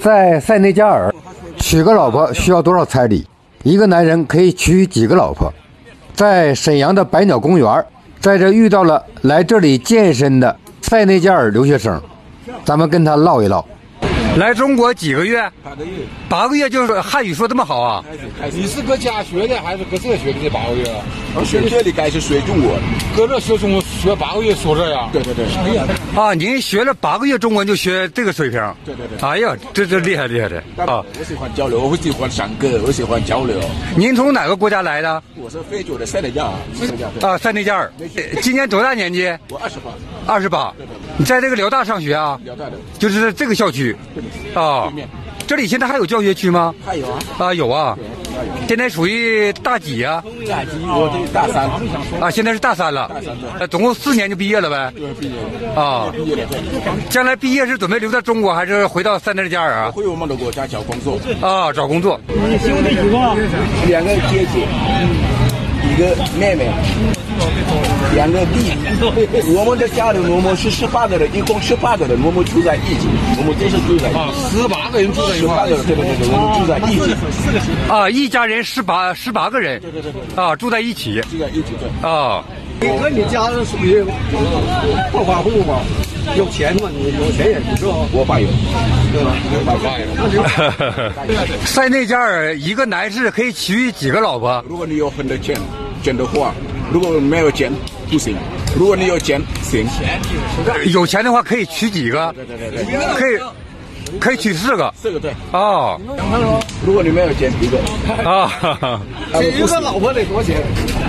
在塞内加尔，娶个老婆需要多少彩礼？一个男人可以娶几个老婆？在沈阳的百鸟公园，在这遇到了来这里健身的塞内加尔留学生，咱们跟他唠一唠。来中国几个月？8个月。8个月就是汉语说这么好啊？你是搁家学的还是搁这学的？这8个月啊？我学这里该是学中国的，搁这学中国学8个月说这样。对。啊，您学了8个月中文就学这个水平？对。哎呀，这厉害的啊！我喜欢交流，我喜欢上课，我喜欢交流。您从哪个国家来的？我是非洲的塞内加尔。啊，塞内加尔。今年多大年纪？我28。28。你在这个辽大上学啊？辽大的。就是这个校区。啊，这里现在还有教学区吗？还有啊。啊，有啊。现在属于大几啊？大几，我这大3。啊，现在是大3了。总共4年就毕业了呗？对，毕业了。啊，毕业了。将来毕业是准备留在中国，还是回到塞内加尔啊？回我们的国家找工作。啊，找工作。你兄弟几个？2个姐姐，1个妹妹，2个弟弟。我们的家里我们是18个人，一共18个人，我们住在一起，我们都是住在一起。18个人住在一块。18个人，对，我们住在一起。啊，一家人18个人。对。啊，住在一起。住在一起，对。啊。你和你家人属于暴发户吗？有钱吗？你有钱人是吧？我爸有，对吧？我爸有。塞内加尔一个男士可以娶几个老婆？如果你有很多钱的话，如果没有钱不行。如果你有钱行。有钱的话可以娶几个？对。可以娶4个。4个对。哦。如果你没有钱1个。啊。娶一个老婆得多少钱？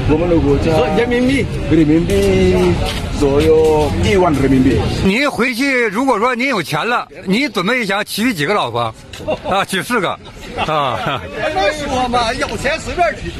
我们的国家人民币左右1万人民币。您回去如果说您有钱了，您准备想娶几个老婆？啊，娶4个。啊。别说嘛，有钱随便娶。